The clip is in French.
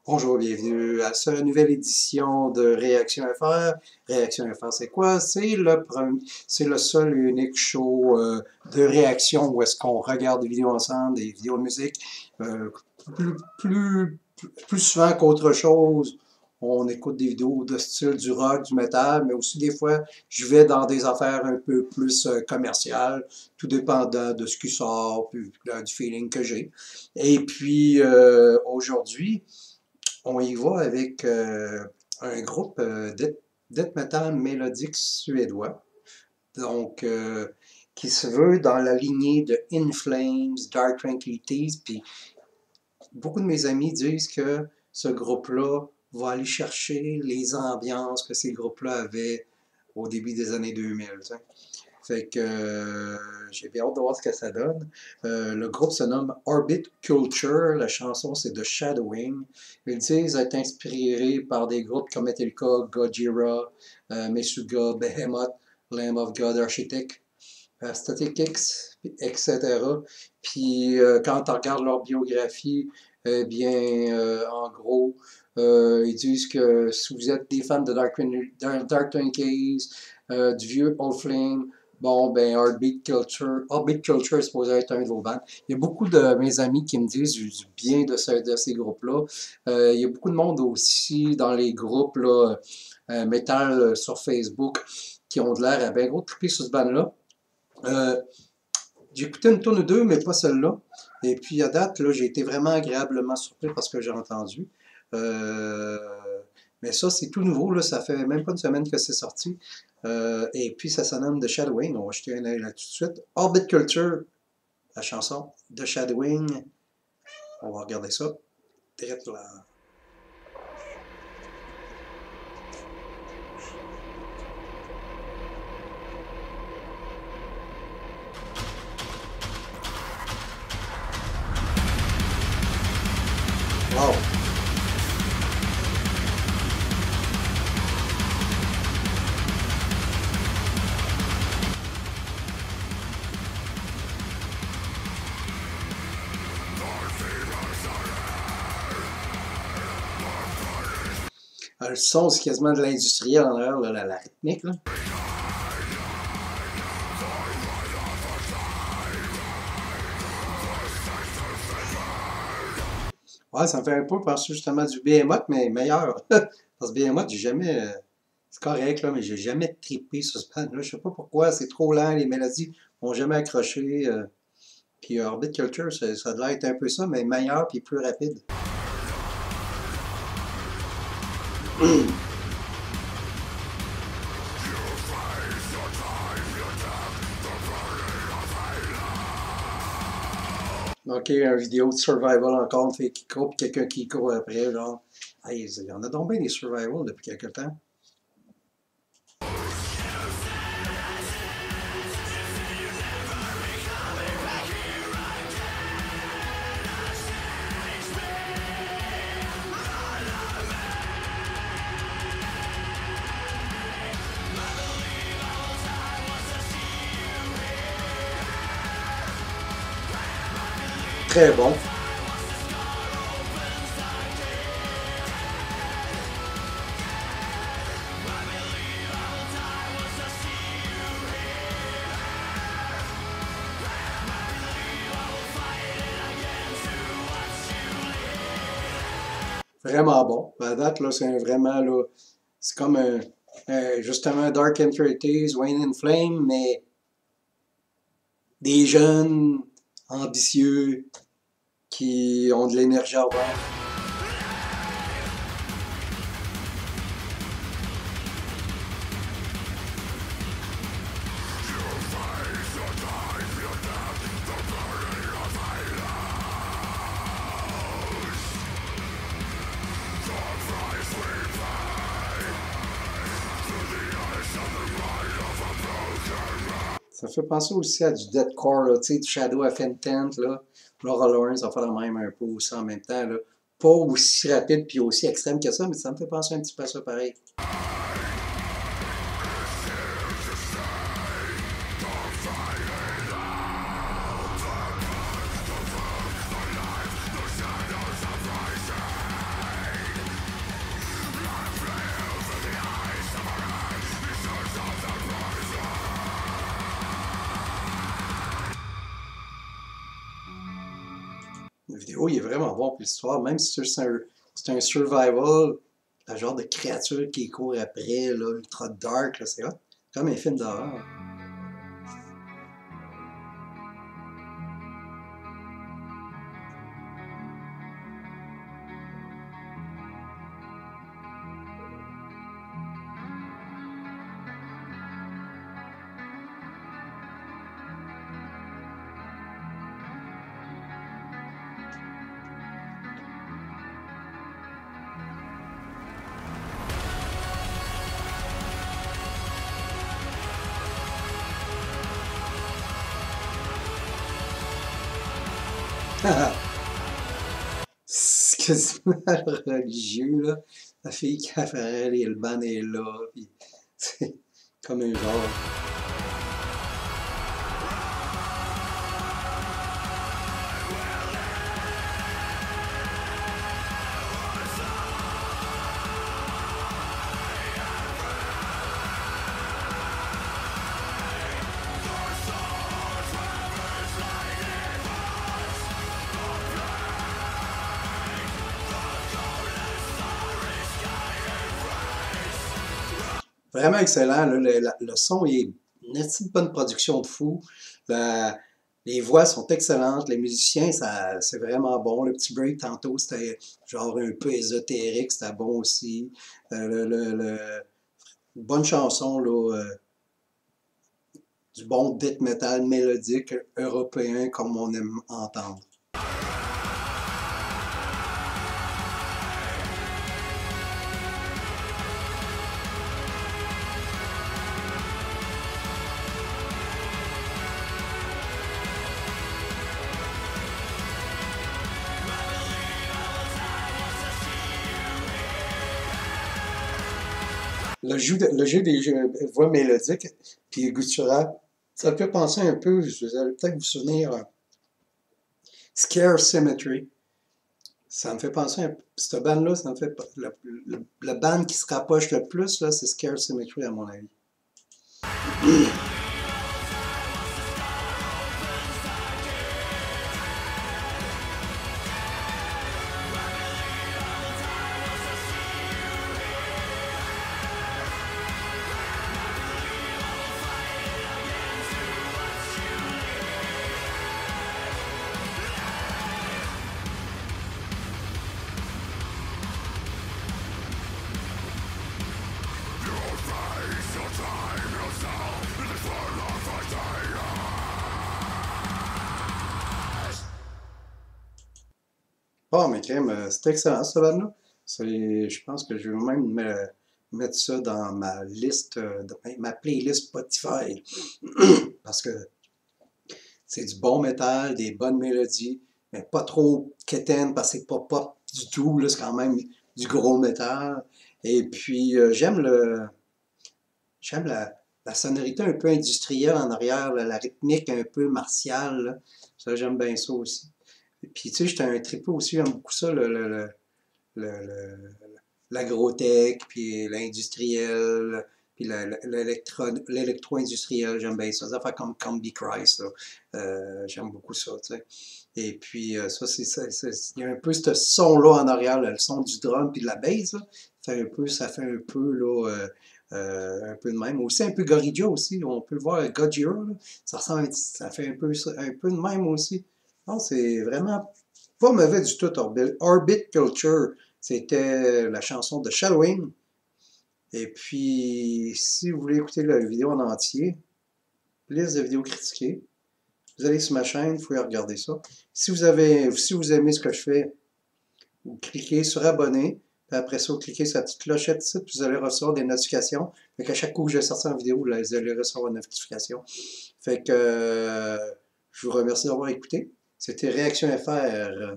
Bonjour, bienvenue à cette nouvelle édition de Réaction FR. Réaction FR, c'est quoi? C'est le seul et unique show de réaction où est-ce qu'on regarde des vidéos ensemble, des vidéos de musique. Plus souvent qu'autre chose, on écoute des vidéos de style du rock, du métal, mais aussi des fois, je vais dans des affaires un peu plus commerciales, tout dépendant de ce qui sort, puis du feeling que j'ai. Et puis, aujourd'hui, on y va avec un groupe death metal mélodique suédois, donc qui se veut dans la lignée de In Flames, Dark Tranquillities, puis beaucoup de mes amis disent que ce groupe-là va aller chercher les ambiances que ces groupes-là avaient au début des années 2000. T'sais. Fait que j'ai bien hâte de voir ce que ça donne. Le groupe se nomme Orbit Culture. La chanson, c'est de Shadowing. Ils disent être inspirés par des groupes comme Metallica, Gojira, Meshuggah, Behemoth, Lamb of God, Architect, Static X, etc. Puis quand on regarde leur biographie, eh bien, en gros, ils disent que si vous êtes des fans de Dark Tranquillities, du vieux Old Flame, bon, ben, Orbit Culture est supposé être un de vos bands. Il y a beaucoup de mes amis qui me disent du bien de ces groupes-là. Il y a beaucoup de monde aussi dans les groupes là, metal sur Facebook qui ont de l'air à bien gros triper sur ce band-là. J'ai écouté une tonne ou deux, mais pas celle-là. Et puis à date, là, j'ai été vraiment agréablement surpris par ce que j'ai entendu. Mais ça, c'est tout nouveau, là, ça fait même pas une semaine que c'est sorti. Et puis ça se nomme The Shadowing, on va jeter un œil là tout de suite. Orbit Culture, la chanson The Shadowing. On va regarder ça. Direct là. Wow! Le son, c'est quasiment de l'industriel en l'air, la rythmique. Là. Ouais, ça me fait un peu penser justement du Behemoth, mais meilleur. Parce que Behemoth, j'ai jamais. C'est correct, là, mais j'ai jamais trippé sur ce band-là. Je sais pas pourquoi, c'est trop lent, les mélodies m'ont jamais accroché. Puis Orbit Culture, ça doit être un peu ça, mais meilleur puis plus rapide. Ok, une vidéo de survival encore, une fille qui court, puis quelqu'un qui court après, genre. Hey, il y en a donc bien des survival depuis quelque temps. Très bon. Vraiment bon. À date, là, c'est vraiment, là, c'est comme justement Dark Entities, Wayne in Flame, mais des jeunes ambitieux qui ont de l'énergie à avoir. Ça fait penser aussi à du deathcore, là, tu sais, du Shadow of Intent, là. Laura Lawrence va faire le même un peu aussi en même temps, là. Pas aussi rapide puis aussi extrême que ça, mais ça me fait penser un petit peu à ça pareil. Oh, il est vraiment bon pour l'histoire, même si c'est un survival, le genre de créature qui court après, là, ultra dark, là, c'est hot. Comme un film d'horreur. C'est quasiment religieux, là. La fille qui apparaît, et le band est là, puis c'est comme un genre. Vraiment excellent, là. Le son est une petite bonne production de fou. La- les voix sont excellentes. Les musiciens, c'est vraiment bon. Le petit break tantôt, c'était genre un peu ésotérique, c'était bon aussi. Une bonne chanson, là, du bon death metal mélodique européen comme on aime entendre. Le jeu des voix mélodiques, puis gutturales, ça me fait penser un peu, vous allez peut-être vous souvenir, Scare Symmetry. Ça me fait penser un peu, cette band-là, ça me fait, le band qui se rapproche le plus, là, c'est Scare Symmetry, à mon avis. Oh, mais crème, c'est excellent, ce band-là. Je pense que je vais même mettre ça dans ma liste, ma playlist Spotify. Parce que c'est du bon métal, des bonnes mélodies, mais pas trop quétaine parce que c'est pas pop du tout, là, c'est quand même du gros métal. Et puis, j'aime la sonorité un peu industrielle en arrière, là, la rythmique un peu martiale, là. Ça, j'aime bien ça aussi. Et puis, tu sais, j'étais un tripeux aussi, j'aime beaucoup ça, le- l'agrotech, puis l'industriel, puis l'électro-industriel, j'aime bien ça. Ça fait comme Combi Christ, là. J'aime beaucoup ça, tu sais. Et puis, ça, il y a un peu ce son-là en arrière, là, le son du drum puis de la bass, là. Ça fait un peu, là, un peu de même. Aussi un peu Gorilla aussi, on peut le voir, Gojira, là. Ça ressemble, ça fait un peu de même aussi. Non, c'est vraiment pas mauvais du tout, Orbit Culture. C'était la chanson de Shadowing. Et puis, si vous voulez écouter la vidéo en entier, liste de vidéos critiquées, vous allez sur ma chaîne, vous pouvez regarder ça. Si vous aimez ce que je fais, vous cliquez sur abonner, puis après ça, vous cliquez sur la petite clochette ici, puis vous allez recevoir des notifications. Fait qu'à chaque coup que je vais sortir une vidéo, vous allez recevoir une notification. Fait que je vous remercie d'avoir écouté. C'était Réaction FR.